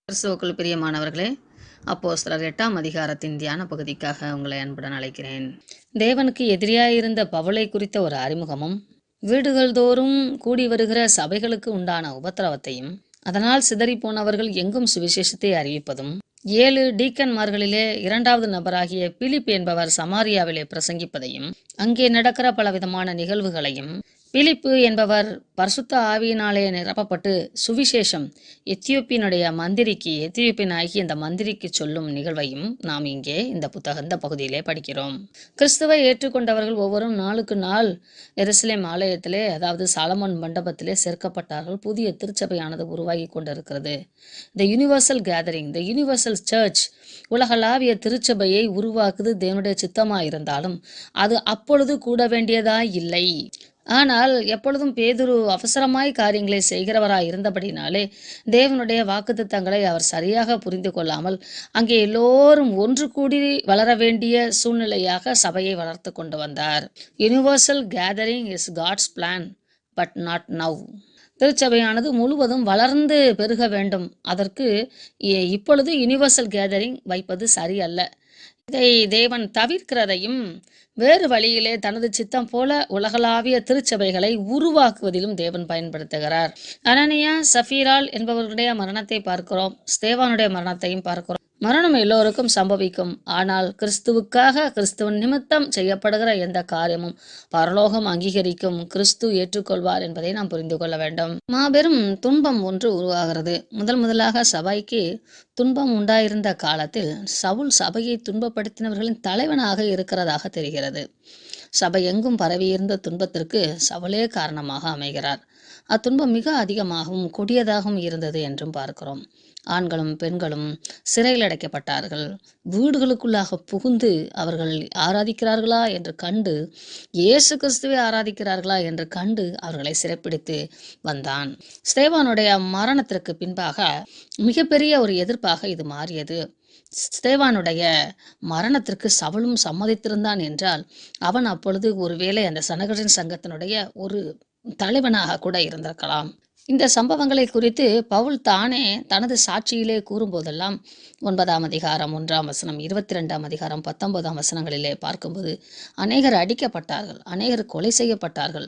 கிறிஸ்துவுக்குள் பிரியமானவர்களே, அப்போஸ்தலர் 8ஆம் அதிகாரத்தின் தியான பகுதிக்காக உங்களை அன்புடன் அழைக்கிறேன். தேவனுக்கு எதிரியாயிருந்த பவுலை குறித்த ஒரு அறிமுகமும், வீடுகள் தோறும் கூடி வருகிற சபைகளுக்கு உண்டான உபத்திரவத்தையும், அதனால் சிதறிப்போனவர்கள் எங்கும் சுவிசேஷத்தை அறிவிப்பதும், 7 டீக்கன்மார்களிலே 2வது நபராகிய பிலிப் என்பவர் சமாரியாவிலே பிரசங்கிப்பதையும், அங்கே நடக்கிற பலவிதமான நிகழ்வுகளையும், பிலிப்பு என்பவர் பரிசுத்த ஆவியினாலே நிரப்பப்பட்டு சுவிசேஷம் எத்தியோப்பியனாகிய இந்த மந்திரிக்கு சொல்லும் நிகழ்வையும் நாம் இங்கே இந்த பகுதியிலே படிக்கிறோம். கிறிஸ்துவை ஏற்றுக்கொண்டவர்கள் ஒவ்வொரு நாளுக்கு நாள் எருசலேம் ஆலயத்திலே, அதாவது சாலமோன் மண்டபத்திலே சேர்க்கப்பட்டார்கள். புதிய திருச்சபையானது உருவாகி கொண்டிருக்கிறது. The universal gathering, the universal church, உலகளாவிய திருச்சபையை உருவாக்குது தேவனுடைய சித்தமாயிருந்தாலும் அது அப்பொழுது கூட வேண்டியதாய் இல்லை. ஆனால் எப்பொழுதும் பேதுரு அவசரமாய் காரியங்களை செய்கிறவராய் இருந்தபடினாலே தேவனுடைய வாக்குத்தத்தங்களை அவர் சரியாக புரிந்து கொள்ளாமல் அங்கே எல்லோரும் ஒன்று கூடி வளர வேண்டிய சூழ்நிலையாக சபையை வளர்த்து கொண்டு வந்தார். Universal gathering is God's plan, but not now. திருச்சபையானது முழுவதும் வளர்ந்து பெருக வேண்டும். அதற்கு இப்பொழுது யூனிவர்சல் கேதரிங் வைப்பது சரியல்ல. இதை தேவன் தவிர்க்கிறதையும் வேறு வழியிலே தனது சித்தம் போல உலகளாவிய திருச்சபைகளை உருவாக்குவதிலும் தேவன் பயன்படுத்துகிறார். அனனியா, சஃபீரால் என்பவர்களுடைய மரணத்தை பார்க்கிறோம். ஸ்தேவானுடைய மரணத்தையும் பார்க்கிறோம். மரணம் எல்லோருக்கும் சம்பவிக்கும். ஆனால் கிறிஸ்துவுக்காக, கிறிஸ்துவின் நிமித்தம் செய்யப்படுகிற எந்த காரியமும் பரலோகம் அங்கீகரிக்கும், கிறிஸ்து ஏற்றுக்கொள்வார் என்பதை நாம் புரிந்து கொள்ள வேண்டும். மாபெரும் துன்பம் ஒன்று உருவாகிறது. முதலாக சபைக்கு துன்பம் உண்டாயிருந்த காலத்தில் சவுல் சபையை துன்பப்படுத்தினவர்களின் தலைவனாக இருக்கிறதாக தெரிகிறது. சபை எங்கும் பரவியிருந்த துன்பத்திற்கு சவுலே காரணமாக அமைகிறார். அத்துன்பம் மிக அதிகமாகவும் கொடியதாகவும் இருந்தது என்றும் பார்க்கிறோம். ஆண்களும் பெண்களும் சிறையில் அடைக்கப்பட்டார்கள். வீடுகளுக்குள்ளாக புகுந்து அவர்கள் ஆராதிக்கிறார்களா என்று கண்டு, இயேசு கிறிஸ்துவை ஆராதிக்கிறார்களா என்று கண்டு அவர்களை சிறைப்பிடித்து வந்தான். ஸ்தேவானுடைய மரணத்திற்கு பின்பாக மிகப்பெரிய ஒரு எதிர்ப்பாக இது மாறியது. ஸ்தேவானுடைய மரணத்திற்கு சவுலும் சம்மதித்திருந்தான் என்றால் அவன் அப்பொழுது ஒருவேளை அந்த சனகரின் சங்கத்தினுடைய ஒரு தலைவனாக கூட இருந்திருக்கலாம். இந்த சம்பவங்களை குறித்து பவுல் தானே தனது சாட்சியிலே கூறும்போதெல்லாம் 9ஆம் அதிகாரம் 1ஆம் வசனம், 22ஆம் அதிகாரம் 19ஆம் வசனங்களிலே பார்க்கும்போது அநேகர் அடிக்கப்பட்டார்கள், அநேகர் கொலை செய்யப்பட்டார்கள்.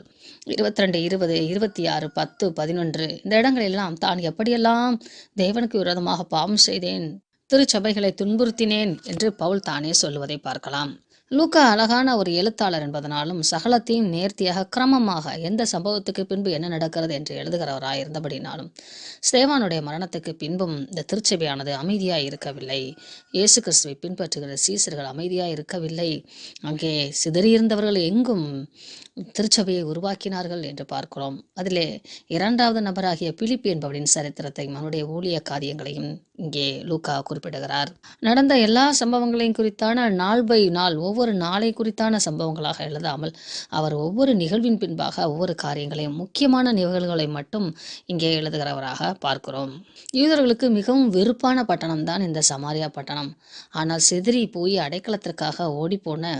22, 20, 26, 10, 11 இந்த இடங்களெல்லாம் தான் எப்படியெல்லாம் தேவனுக்கு விரோதமாக பாவம் செய்தேன், திருச்சபைகளை துன்புறுத்தினேன் என்று பவுல் தானே சொல்லுவதை பார்க்கலாம். லூக்கா அழகான ஒரு எழுத்தாளர் என்பதனாலும் சகலத்தையும் நேர்த்தியாக கிரமமாக எந்த சம்பவத்துக்கு பின்பு என்ன நடக்கிறது என்று எழுதுகிறவராய் இருந்தபடினாலும் ஸ்தேவானுடைய மரணத்துக்கு பின்பும் இந்த திருச்சபையானது அமைதியாய் இருக்கவில்லை. இயேசு கிறிஸ்துவை பின்பற்றுகிற சீசர்கள் அமைதியாய் இருக்கவில்லை. அங்கே சிதறியிருந்தவர்கள் எங்கும் திருச்சபையை உருவாக்கினார்கள் என்று பார்க்கிறோம். அதிலே 2வது நபராகிய பிலிப்பு என்பவரின் சரித்திரத்தையும் அவனுடைய ஊழிய காரியங்களையும் இங்கே லூக்கா குறிப்பிடுகிறார். நடந்த எல்லா சம்பவங்களையும் குறித்தான நாள் பை நாள், ஒவ்வொரு நாளை குறித்தான சம்பவங்களாக எழுதாமல் அவர் ஒவ்வொரு நிகழ்வின் பின்பாக ஒவ்வொரு காரியங்களையும், முக்கியமான நிகழ்வுகளை மட்டும் இங்கே எழுதுகிறவராக பார்க்கிறோம். யூதர்களுக்கு மிகவும் வெறுப்பான பட்டணம் தான் இந்த சமாரியா பட்டணம். ஆனால் சிதறி போய் அடைக்கலத்திற்காக ஓடிப்போன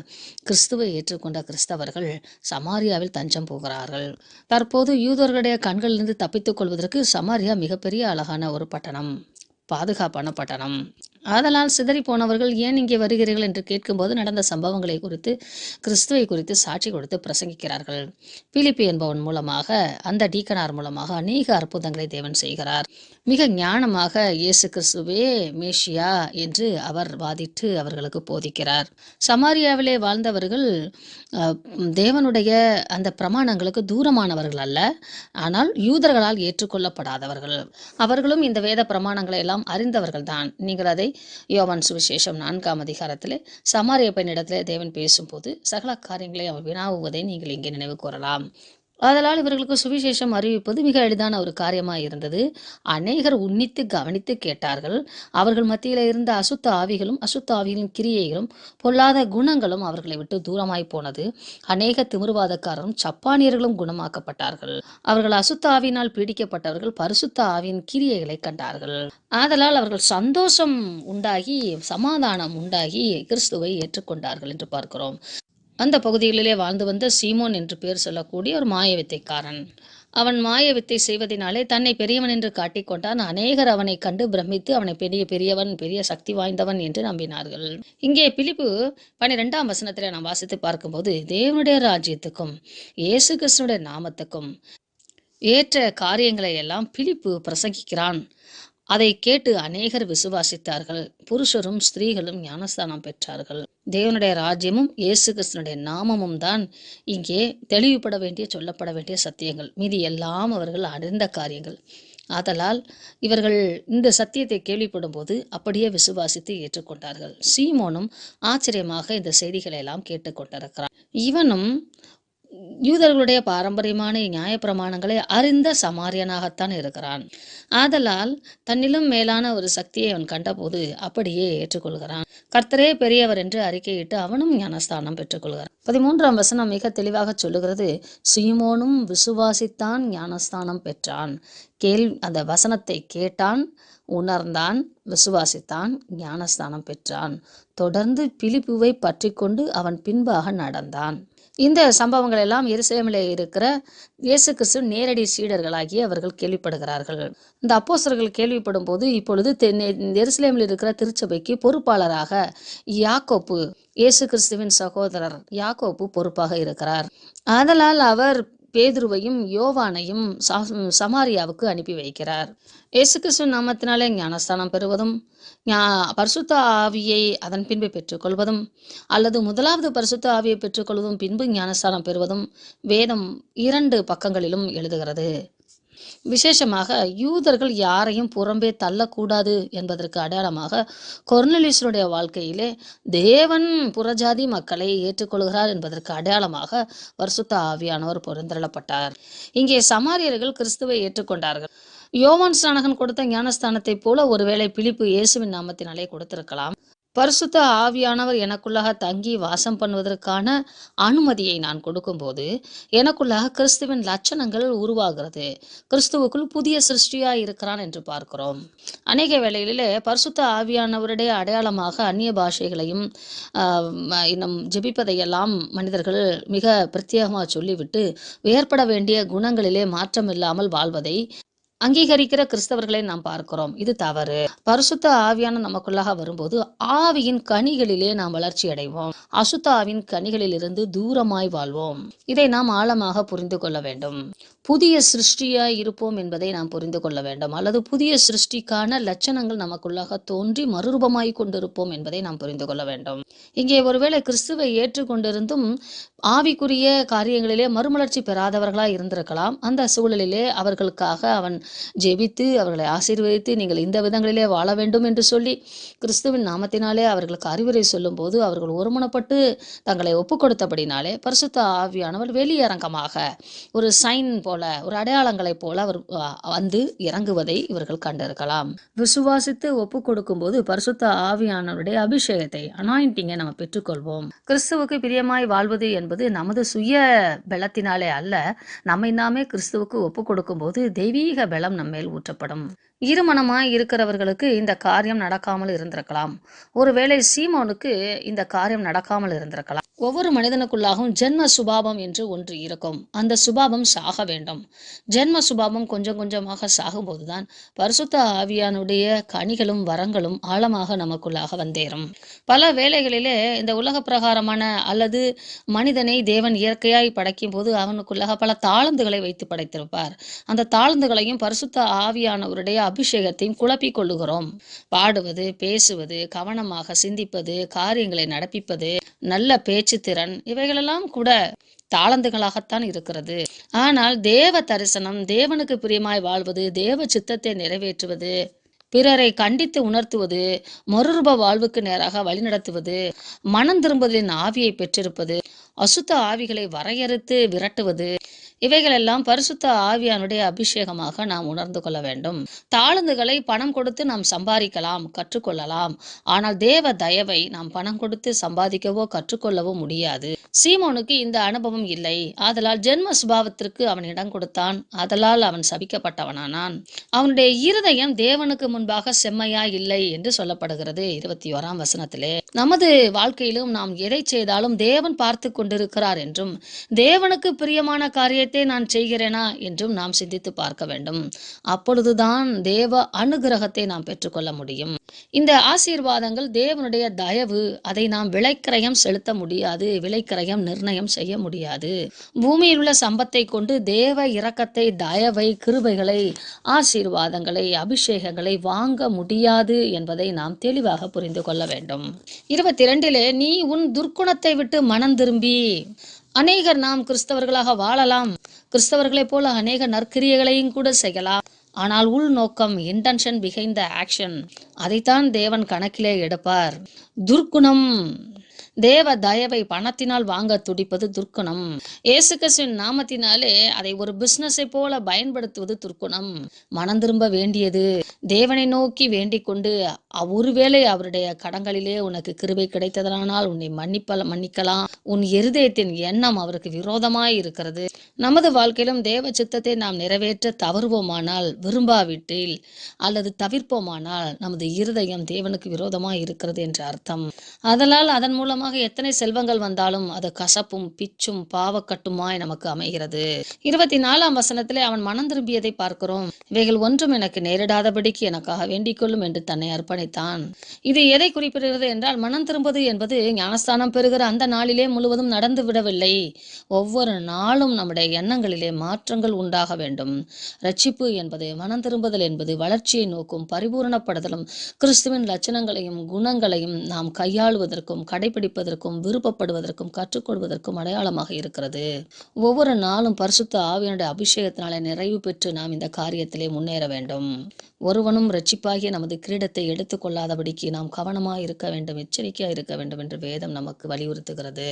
கிறிஸ்துவை ஏற்றுக்கொண்ட கிறிஸ்தவர்கள் சமாரியாவில் தஞ்சம் போகிறார்கள். தற்போது யூதர்களுடைய கண்களிலிருந்து தப்பித்துக் கொள்வதற்கு சமாரியா மிகப்பெரிய அழகான ஒரு பட்டணம், பாதுகாப்பான பட்டணம். ஆதலால் சிதறி போனவர்கள் ஏன் இங்கே வருகிறீர்கள் என்று கேட்கும்போது நடந்த சம்பவங்களை குறித்து, கிறிஸ்துவை குறித்து சாட்சி கொடுத்து பிரசங்கிக்கிறார்கள். பிலிப்பு என்பவன் மூலமாக, அந்த டீக்கனார் மூலமாக அநேக அற்புதங்களை தேவன் செய்கிறார். மிக ஞானமாக இயேசு கிறிஸ்துவே மேஷியா என்று அவர் வாதிட்டு அவர்களுக்கு போதிக்கிறார். சமாரியாவிலே வாழ்ந்தவர்கள் தேவனுடைய அந்த பிரமாணங்களுக்கு தூரமானவர்கள் அல்ல, ஆனால் யூதர்களால் ஏற்றுக்கொள்ளப்படாதவர்கள். அவர்களும் இந்த வேத பிரமாணங்களை எல்லாம் அறிந்தவர்கள் தான். நீங்கள் அதை யோவான் சுவிசேஷம் 4ஆம் அதிகாரத்திலே சமாரிய பெண்ணிடத்திலே தேவன் பேசும்போது சகல காரியங்களை அவர் வினாவுவதை நீங்கள் இங்கே நினைவு கூறலாம். அதனால் இவர்களுக்கு சுவிசேஷம் அறிவிப்பது மிக எளிதான ஒரு காரியமாக இருந்தது. அநேகர் உன்னித்து கவனித்து கேட்டார்கள். அவர்கள் மத்தியில் இருந்த அசுத்த ஆவிகளும் அசுத்த ஆவிகளின் கிரியைகளும் பொல்லாத குணங்களும் அவர்களை விட்டு தூரமாய் போனது. அநேக திமிர்வாதக்காரரும் சப்பானியர்களும் குணமாக்கப்பட்டார்கள். அவர்கள் அசுத்த ஆவியினால் பீடிக்கப்பட்டவர்கள் பரிசுத்த ஆவியின் கிரியைகளை கண்டார்கள். ஆதலால் அவர்கள் சந்தோஷம் உண்டாகி, சமாதானம் உண்டாகி கிறிஸ்துவை ஏற்றுக்கொண்டார்கள் என்று பார்க்கிறோம். அந்த பகுதிகளிலே வாழ்ந்து வந்த சீமோன் என்று பேர் சொல்லக்கூடிய ஒரு மாயவித்தைக்காரன், அவன் மாய வித்தை செய்வதினாலே தன்னை பெரியவன் என்று காட்டிக்கொண்டான். அநேகர் அவனை கண்டு பிரமித்து அவனை பெரியவன், பெரிய சக்தி வாய்ந்தவன் என்று நம்பினார்கள். இங்கே பிலிப்பு 12ஆம் வசனத்தில் நாம் வாசித்து பார்க்கும்போது, தேவனுடைய ராஜ்யத்துக்கும் இயேசு கிறிஸ்துனுடைய நாமத்துக்கும் ஏற்ற காரியங்களை எல்லாம் பிலிப்பு பிரசங்கிக்கிறான். அதை கேட்டு அநேகர் விசுவாசித்தார்கள். புருஷரும் ஸ்திரீகளும் ஞானஸ்தானம் பெற்றார்கள். தேவனுடைய ராஜ்யமும் இயேசு கிறிஸ்துனுடைய நாமமும் தான் இங்கே தெளிவுபட வேண்டிய சொல்லப்பட வேண்டிய சத்தியங்கள். மீதி எல்லாம் அவர்கள் அறிந்த காரியங்கள். ஆதலால் இவர்கள் இந்த சத்தியத்தை கேள்விப்படும் போது அப்படியே விசுவாசித்து ஏற்றுக்கொண்டார்கள். சீமோனும் ஆச்சரியமாக இந்த செய்திகளை எல்லாம் கேட்டுக்கொண்டிருக்கிறான். இவனும் யூதர்களுடைய பாரம்பரியமான நியாயப்பிரமாணங்களை அறிந்த சமாரியனாகத்தான் இருக்கிறான். ஆதலால் தன்னிலும் மேலான ஒரு சக்தியை அவன் கண்டபோது அப்படியே ஏற்றுக்கொள்கிறான். கர்த்தரே பெரியவர் என்று அறிக்கையிட்டு அவனும் ஞானஸ்தானம் பெற்றுக்கொள்கிறான். 13ஆம் வசனம் மிக தெளிவாக சொல்லுகிறது, சீமோனும் விசுவாசித்தான், ஞானஸ்தானம் பெற்றான். அந்த வசனத்தை கேட்டான், உணர்ந்தான், விசுவாசித்தான், ஞானஸ்தானம் பெற்றான். தொடர்ந்து பிலிப்புவை பற்றி கொண்டு அவன் பின்பாக நடந்தான். இந்த சம்பவங்கள் எல்லாம் எருசலேமில் இருக்கிற இயேசு கிறிஸ்து நேரடி சீடர்களாகி அவர்கள் கேள்விப்படுகிறார்கள். இந்த அப்போஸ்தலர்கள் கேள்விப்படும் போது இப்பொழுது எருசலேமில் இருக்கிற திருச்சபைக்கு பொறுப்பாளராக யாக்கோப்பு, இயேசு கிறிஸ்துவின் சகோதரர் யாக்கோப்பு பொறுப்பாக இருக்கிறார். ஆதலால் அவர் பேதுருவையும் யோவானையும் சமாரியாவுக்கு அனுப்பி வைக்கிறார். இயேசு கிறிஸ்துவின் நாமத்தினாலே ஞானஸ்தானம் பெறுவதும், பரிசுத்த ஆவியை அதன் பின்பு பெற்றுக்கொள்வதும், அல்லது முதலாவது பரிசுத்த ஆவியை பெற்றுக்கொள்வதும் பின்பு ஞானஸ்தானம் பெறுவதும் வேதம் 2 பக்கங்களிலும் எழுதுகிறது. விசேஷமாக யூதர்கள் யாரையும் புறம்பே தள்ளக்கூடாது என்பதற்கு அடையாளமாக கொர்நேலியுசுடைய வாழ்க்கையிலே தேவன் புறஜாதி மக்களை ஏற்றுக்கொள்கிறார் என்பதற்கு அடையாளமாக பரிசுத்த ஆவியானவர் புறந்தள்ளப்பட்டார். இங்கே சமாரியர்கள் கிறிஸ்துவை ஏற்றுக்கொண்டார்கள். யோவான் ஸ்நானகன் கொடுத்த ஞானஸ்தானத்தை போல ஒருவேளை பிலிப்பு இயேசுவின் நாமத்தினாலே கொடுத்திருக்கலாம். பரிசுத்த ஆவியானவர் எனக்குள்ளாக தங்கி வாசம் பண்ணுவதற்கான அனுமதியை நான் கொடுக்கும்போது எனக்குள்ளாக கிறிஸ்துவின் லட்சணங்கள் உருவாகிறது. கிறிஸ்துவுக்குள் புதிய சிருஷ்டியாய் இருக்கிறான் என்று பார்க்கிறோம். அநேக வேளைகளிலே பரிசுத்த ஆவியானவருடைய அடையாளமாக அந்நிய பாஷைகளையும் இன்னும் ஜெபிப்பதையெல்லாம் மனிதர்கள் மிக பிரத்யேகமாக சொல்லிவிட்டு ஏற்பட வேண்டிய குணங்களிலே மாற்றம் இல்லாமல் வாழ்வதை அங்கீகரிக்கிற கிறிஸ்தவர்களை நாம் பார்க்கிறோம். இது தவறு. பரிசுத்த ஆவியான நமக்குள்ளாக வரும்போது ஆவியின் கனிகளிலே நாம் வளர்ச்சி அடைவோம். அசுத்த ஆவியின் கனிகளிலிருந்து தூரமாய் வாழ்வோம். இதை நாம் ஆழமாக புரிந்து கொள்ள வேண்டும். புதிய சிருஷ்டியாய் இருப்போம் என்பதை நாம் புரிந்து கொள்ள வேண்டும். அல்லது புதிய சிருஷ்டிக்கான லட்சணங்கள் நமக்குள்ளாக தோன்றி மறுரூபமாய் கொண்டிருப்போம் என்பதை நாம் புரிந்து கொள்ள வேண்டும். இங்கே ஒருவேளை கிறிஸ்துவை ஏற்றுக்கொண்டிருந்தும் ஆவிக்குரிய காரியங்களிலே மறுமலர்ச்சி பெறாதவர்களாய் இருந்திருக்கலாம். அந்த சூழலிலே அவர்களுக்காக அவன் ஜெபித்து அவர்களை ஆசீர்வதித்து நீங்கள் இந்த விதங்களிலே வாழ வேண்டும் என்று சொல்லி கிறிஸ்துவின் நாமத்தினாலே அவர்களுக்கு அறிவுரை சொல்லும் போது அவர்கள் ஒருமனப்பட்டு தங்களை ஒப்புக் கொடுத்தபடினாலே பரிசுத்த ஆவியானவர் வெளியரங்கமாக ஒரு சைன் போல, ஒரு அடையாளங்களைப் போல அவர் வந்து இறங்குவதை இவர்கள் கண்டிருக்கலாம். விசுவாசித்து ஒப்புக் கொடுக்கும் போது பரிசுத்த ஆவியானவருடைய அபிஷேகத்தை, அனாயிண்டிங்கை நம்ம பெற்றுக்கொள்வோம். கிறிஸ்துவுக்கு பிரியமாய் வாழ்வது என்பது நமது சுய பலத்தினாலே அல்ல. நம்மை நாமே கிறிஸ்துவுக்கு ஒப்புக் கொடுக்கும் போது தெய்வீக பலம் நம்மேல் ஊற்றப்படும். இருமனமாய் இருக்கிறவர்களுக்கு இந்த காரியம் நடக்காமல் இருந்திருக்கலாம். ஒருவேளை சீமோனுக்கு இந்த காரியம் நடக்காமல் இருந்திருக்கலாம். ஒவ்வொரு மனிதனுக்குள்ளாகவும் ஜென்ம சுபாவம் என்று ஒன்று இருக்கும். அந்த சுபாவம் சாக வேண்டும். ஜென்ம சுபாவம் கொஞ்சம் கொஞ்சமாக சாகும்போதுதான் பரிசுத்த ஆவியானுடைய கனிகளும் வரங்களும் ஆழமாக நமக்குள்ளாக வந்தேறும். பல வேளைகளிலே இந்த உலக பிரகாரமான அல்லது மனிதனை தேவன் இயற்கையாய் படைக்கும் போது அவனுக்குள்ளாக பல தாளந்துகளை வைத்து படைத்திருப்பார். அந்த தாளந்துகளையும் பரிசுத்த ஆவியானவருடைய அபிஷேகத்தையும் குழப்பிக் கொள்ளுகிறோம். பாடுவது, பேசுவது, கவனமாக சிந்திப்பது, காரியங்களை நடப்பிப்பது, நல்ல பேச்சு திறன், இவைகளெல்லாம் கூட தாளந்துகளாகத்தான் இருக்கிறது. ஆனால் தேவ தரிசனம், தேவனுக்கு பிரியமாய் வாழ்வது, தேவ சித்தத்தை நிறைவேற்றுவது, பிறரை கண்டித்து உணர்த்துவது, மறுரூப வாழ்வுக்கு நேராக வழிநடத்துவது, மனம் திரும்புதலின் ஆவியை பெற்றிருப்பது, அசுத்த ஆவிகளை வரையறுத்து விரட்டுவது, இவைகளெல்லாம் பரிசுத்த ஆவியானுடைய அபிஷேகமாக நாம் உணர்ந்து கொள்ள வேண்டும். தாளந்துகளை பணம் கொடுத்து நாம் சம்பாதிக்கலாம், கற்றுக்கொள்ளலாம். ஆனால் தேவ தயவை நாம் பணம் கொடுத்து சம்பாதிக்கவோ கற்றுக்கொள்ளவோ முடியாது. சீமோனுக்கு இந்த அனுபவம் இல்லை. ஆதலால் ஜென்ம சுபாவத்திற்கு அவன் இடம் கொடுத்தான். ஆதலால் அவன் சபிக்கப்பட்டவனானான். அவனுடைய இருதயம் தேவனுக்கு முன்பாக செம்மையா இல்லை என்று சொல்லப்படுகிறது 21ஆம் வசனத்திலே. நமது வாழ்க்கையிலும் நாம் எதை செய்தாலும் தேவன் பார்த்து கொண்டிருக்கிறார் என்றும், தேவனுக்கு பிரியமான காரியத்தை காரியத்தை நான் செய்கிறேனா என்றும் நாம் சிந்தித்து பார்க்க வேண்டும். அப்பொழுதுதான் தேவ அனுகிரகத்தை நாம் பெற்றுக்கொள்ள முடியும். இந்த ஆசீர்வாதங்கள் தேவனுடைய தயவு. அதை நாம் விலைக்கிரயம் செலுத்த முடியாது, விலைக்கிரயம் நிர்ணயம் செய்ய முடியாது. பூமியில் உள்ள சம்பத்தை கொண்டு தேவ இரக்கத்தை, தயவை, கிருபைகளை, ஆசீர்வாதங்களை, அபிஷேகங்களை வாங்க முடியாது என்பதை நாம் தெளிவாக புரிந்து கொள்ள வேண்டும். 22 நீ உன் துர்க்குணத்தை விட்டு மனம் திரும்பி. அநேகர் நாம் கிறிஸ்தவர்களாக வாழலாம், கிறிஸ்தவர்களைப் போல அநேக நற்கிரியைகளையும் கூட செய்யலாம். ஆனால் உள்நோக்கம், இன்டென்ஷன் பிஹைண்ட் த ஆக்ஷன், அதைத்தான் தேவன் கணக்கிலே எடுப்பார். துர்க்குணம். தேவ தயவை பணத்தினால் வாங்க துடிப்பது துர்க்குணம். இயேசு கிறிஸ்துவின் நாமத்தினாலே அதை ஒரு பிசினஸை போல பயன்படுத்துவது துர்க்குணம். மனம் திரும்ப வேண்டியது, தேவனை நோக்கி வேண்டிக் கொண்டு, ஒருவேளை அவருடைய கடங்களிலே உனக்கு கிருபை கிடைத்ததனால் உன்னை மன்னிக்கலாம். உன் இருதயத்தின் எண்ணம் அவருக்கு விரோதமாய் இருக்கிறது. நமது வாழ்க்கையிலும் தேவ சித்தத்தை நாம் நிறைவேற்ற தவறுவோமானால், விரும்பாவிட்டில் அல்லது தவிர்ப்போமானால், நமது இருதயம் தேவனுக்கு விரோதமாய் இருக்கிறது என்ற அர்த்தம். அதன் மூலமாக எத்தனை செல்வங்கள் வந்தாலும் அது கசப்பும் பிச்சும் பாவக்கட்டுமாய் நமக்கு அமைகிறது. 24ஆம் வசனத்திலே அவன் மனம் திரும்பியதை பார்க்கிறோம். இவைகள் ஒன்றும் எனக்கு நேரிடாதபடிக்கு எனக்காக வேண்டிக் கொள்ளும் என்று தன்னை அர்ப்பணித்தான். இது எதை குறிப்பிடுகிறது என்றால், மனம் திரும்புவது என்பது ஞானஸ்தானம் பெறுகிற அந்த நாளிலே முழுவதும் நடந்து விடவில்லை. ஒவ்வொரு நாளும் நம்முடைய எண்ணங்களிலே மாற்றங்கள் உண்டாக வேண்டும். ரட்சிப்பு என்பது, மனம் திரும்புதல் என்பது வளர்ச்சியை நோக்கும் பரிபூரணப்படுதலும் கிறிஸ்துவின் லட்சணங்களையும் குணங்களையும் நாம் கையாளுவதற்கும் கடைபிடிப்பதற்கும் விருப்பப்படுவதற்கும் கற்றுக்கொள்வதற்கும் அடையாளமாக இருக்கிறது. ஒவ்வொரு நாளும் பரிசுத்த ஆவியானுடைய அபிஷேகத்தினாலே நிறைவு பெற்று நாம் இந்த காரியத்திலே முன்னேற வேண்டும். ஒருவனும் ரட்சிப்பாகிய நமது கிரீடத்தை எடுத்துக்கொள்ளாதபடிக்கு நாம் கவனமாக இருக்க வேண்டும், எச்சரிக்கையாக இருக்க வேண்டும் என்று வேதம் நமக்கு வலியுறுத்துகிறது.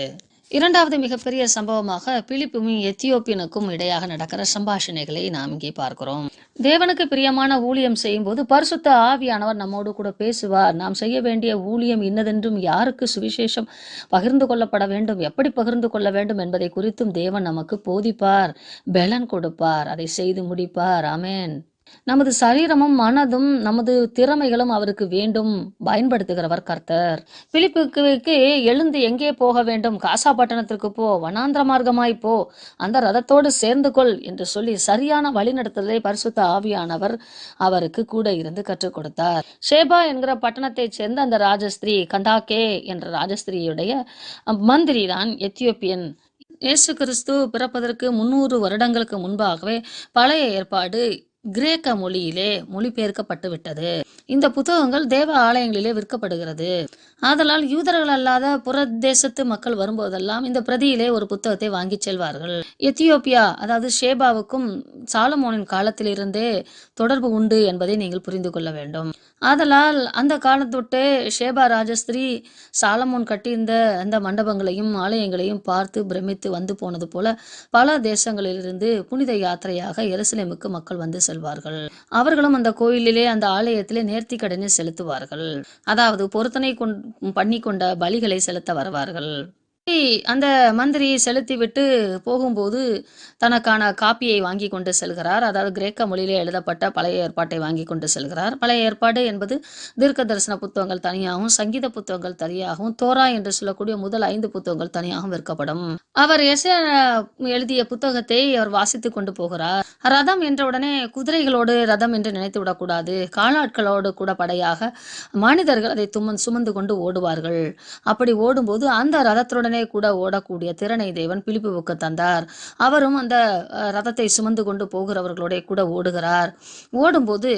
இரண்டாவது மிகப்பெரிய சம்பவமாக பிலிப்பும் எத்தியோப்பியனுக்கும் இடையாக நடக்கிற சம்பாஷணைகளை நாம் இங்கே பார்க்கிறோம். தேவனுக்கு பிரியமான ஊழியம் செய்யும் போது பரிசுத்த ஆவியானவர் நம்மோடு கூட பேசுவார். நாம் செய்ய வேண்டிய ஊழியம் இன்னதென்றும், யாருக்கு சுவிசேஷம் பகிர்ந்து கொள்ளப்பட வேண்டும், எப்படி பகிர்ந்து கொள்ள வேண்டும் என்பதை குறித்தும் தேவன் நமக்கு போதிப்பார், பெலன் கொடுப்பார், அதை செய்து முடிப்பார். ஆமென். நமது சரீரமும் மனதும் நமது திறமைகளும் அவருக்கு வேண்டும், பயன்படுத்துகிறவர் கர்த்தர். பிலிப்புக்கு எழுந்து எங்கே போக வேண்டும், காசா பட்டணத்திற்கு போ, வனாந்திர மார்க்கமாய் போ, அந்த ரதத்தோடு சேர்ந்து கொள் என்று சொல்லி சரியான வழிநடத்துதலை பரிசுத்த ஆவியானவர் அவருக்கு கூட இருந்து கற்றுக் கொடுத்தார். ஷேபா என்கிற பட்டணத்தைச் சேர்ந்த அந்த ராஜஸ்திரீ, கண்டாக்கே என்ற ராஜஸ்திரியுடைய மந்திரி தான் எத்தியோப்பியன். இயேசு கிறிஸ்து பிறப்பதற்கு 300 வருடங்களுக்கு முன்பாகவே பழைய ஏற்பாடு கிரேக்க மொழியிலே மொழிபெயர்க்கப்பட்டு விட்டது. இந்த புத்தகங்கள் தேவ ஆலயங்களிலே விற்கப்படுகிறது. ஆதலால் யூதர்கள் அல்லாத புறதேசத்து மக்கள் வரும்போதெல்லாம் இந்த பிரதியிலே ஒரு புத்தகத்தை வாங்கி செல்வார்கள். எத்தியோப்பியா, அதாவது ஷேபாவுக்கும் சாலமோனின் காலத்திலிருந்தே தொடர்பு உண்டு என்பதை நீங்கள் புரிந்து கொள்ள வேண்டும். ஆதலால் அந்த காலத்தொட்டே ஷேபா ராஜஸ்திரி சாலமோன் கட்டியிருந்த அந்த மண்டபங்களையும் ஆலயங்களையும் பார்த்து பிரமித்து வந்து போனது போல பல தேசங்களிலிருந்து புனித யாத்திரையாக எருசலேமுக்கு மக்கள் வந்து செல்வார்கள். அவர்களும் அந்த கோயிலிலே, அந்த ஆலயத்திலே நேர்த்தி கடனை செலுத்துவார்கள். அதாவது பொருத்தனை பண்ணி கொண்ட பலிகளை செலுத்த வருவார்கள். அந்த மந்திரி செலுத்திவிட்டு போகும்போது தனக்கான காப்பியை வாங்கி கொண்டு செல்கிறார். அதாவது கிரேக்க மொழியிலே எழுதப்பட்ட பழைய ஏற்பாட்டை வாங்கி கொண்டு செல்கிறார். பழைய ஏற்பாடு என்பது தீர்க்க தரிசன புத்தகங்கள் தனியாகவும், சங்கீத புத்தகங்கள் தனியாகவும், தோரா என்று சொல்லக்கூடிய முதல் 5 புத்தகங்கள் தனியாகவும் விற்கப்படும். அவர் எழுதிய புத்தகத்தை அவர் வாசித்து கொண்டு போகிறார். ரதம் என்றவுடனே குதிரைகளோடு ரதம் என்று நினைத்து விடக்கூடாது. காலாட்களோடு கூட படையாக மனிதர்கள் அதை சுமந்து கொண்டு ஓடுவார்கள். அப்படி ஓடும்போது அந்த ரதத்துடனே கூட ஓடக்கூடிய திறனை தேவன் பிலிப்புவுக்கு தந்தார். அவரும் அந்த ரதத்தை சுமந்து கொண்டு போகிறவர்களோட கூட ஓடுகிறார். ஓடும்போது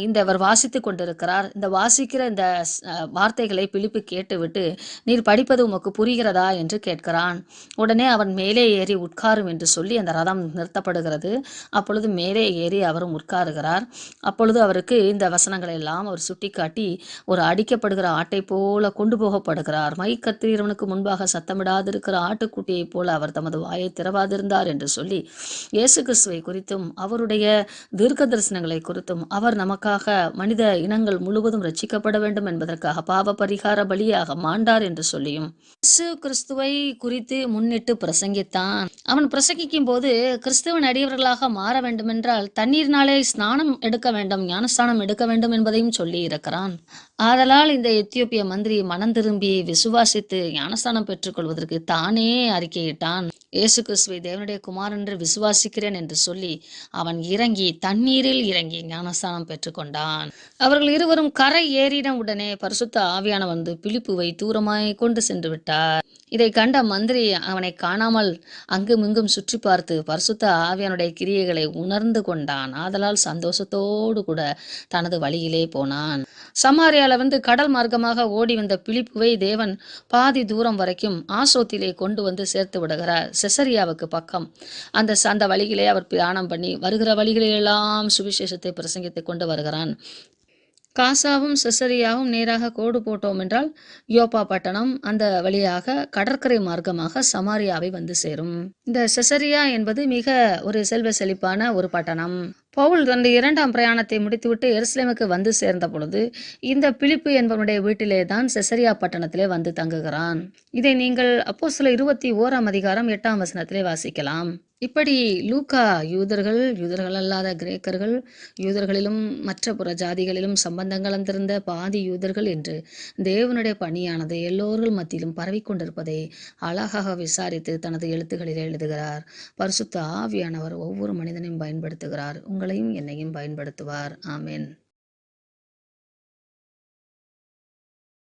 இவர் வாசித்து கொண்டிருக்கிறார். இந்த வாசிக்கிற இந்த வார்த்தைகளை பிலிப்பு கேட்டுவிட்டு, நீர் படிப்பது உமக்கு புரிகிறதா என்று கேட்கிறான். உடனே அவன் மேலே ஏறி உட்காரும் என்று சொல்லி அந்த ரதம் நிறுத்தப்படுகிறது. அப்பொழுது மேலே ஏறி அவரும் உட்காருகிறார். அப்பொழுது அவருக்கு இந்த வசனங்களை எல்லாம் அவர் சுட்டிக்காட்டி, ஒரு அடிக்கப்படுகிற ஆட்டை போல கொண்டு போகப்படுகிறார். மை கத்திரவனுக்கு முன்பாக சத்தமிடாதிருக்கிற ஆட்டுக்குட்டியை போல அவர் தமது வாயை திறவாதிருந்தார் என்று சொல்லி இயேசு கிறிஸ்துவை குறித்தும் அவருடைய தீர்க்க தரிசனங்களை குறித்தும், அவர் நமக்காக மனித இனங்கள் முழுவதும் ரட்சிக்கப்பட வேண்டும் என்பதற்காக பாவ பரிகார பலியாக மாண்டார் என்று சொல்லியும் இயேசு கிறிஸ்துவை குறித்து முன்னிட்டு பிரசங்கித்தான். அவன் பிரசங்கிக்கும் போது கிறிஸ்துவன் அடியவர்களாக மாற வேண்டும் என்றால் தண்ணீர்னாலே ஸ்நானம் எடுக்க வேண்டும், ஞானஸ்தானம் எடுக்க வேண்டும் என்பதையும் சொல்லி இருக்கிறான். ஆதலால் இந்த எத்தியோப்பிய மந்திரி மனம் திரும்பி விசுவாசித்து ஞானஸ்தானம் பெற்றுக்கொள்வதற்கு தானே அறிக்கையிட்டான். இயேசு கிறிஸ்துவை தேவனுடைய குமாரன் என்று விசுவாசிக்கிறேன் என்று சொல்லி அவன் இறங்கி தண்ணீரில் இறங்கி ஞானஸ்தானம் பெற்றுக்கொண்டான். அவர்கள் இருவரும் கரை ஏறின உடனே பரிசுத்த ஆவியானவர் வந்து பிலிப்புவை தூரமாய் கொண்டு சென்று விட்டார். இதை கண்ட மந்திரி அவனை காணாமல் அங்குமிங்கும் சுற்றி பார்த்து பரிசுத்த ஆவியானுடைய கிரியைகளை உணர்ந்து கொண்டான். ஆதலால் சந்தோஷத்தோடு கூட தனது வழியிலே போனான். சமாரியால வந்து கடல் மார்க்கமாக ஓடி வந்த பிலிப்புவை தேவன் பாதி தூரம் வரைக்கும் ஆசோத்திலே கொண்டு வந்து சேர்த்து விடுகிறார். செசரியாவுக்கு பக்கம் அந்த வழியிலே அவர் பிரயாணம் பண்ணி வருகிற வழிகளிலெல்லாம் சுவிசேஷத்தை பிரசங்கித்து கொண்டு வருகிறான். காசாவும் செசரியாவும் நேராக கோடு போட்டோம் என்றால் யோப்பா பட்டணம் அந்த வழியாக கடற்கரை மார்க்கமாக சமாரியாவை வந்து சேரும். இந்த செசரியா என்பது மிக ஒரு செல்வ செழிப்பான ஒரு பட்டணம். பவுல் தனது 2ஆம் பிரயாணத்தை முடித்துவிட்டு எருசலேமுக்கு வந்து சேர்ந்த பொழுது இந்த பிலிப்பு என்பவனுடைய வீட்டிலே தான் செசரியா பட்டணத்திலே வந்து தங்குகிறான். இதை நீங்கள் அப்போஸ்தலர் 21ஆம் அதிகாரம் 8ஆம் வசனத்திலே வாசிக்கலாம். இப்படி லூக்கா யூதர்கள் அல்லாத கிரேக்கர்கள், யூதர்களிலும் மற்ற புற ஜாதிகளிலும் சம்பந்தங்கள் வந்திருந்த பாதி யூதர்கள் என்று தேவனுடைய பணியானது எல்லோர்கள் மத்தியிலும் பரவிக்கொண்டிருப்பதை அழகாக விசாரித்து தனது எழுத்துக்களில் எழுதுகிறார். பரிசுத்த ஆவியானவர் ஒவ்வொரு மனிதனையும் பயன்படுத்துகிறார். உங்களையும் என்னையும் பயன்படுத்துவார். ஆமென்.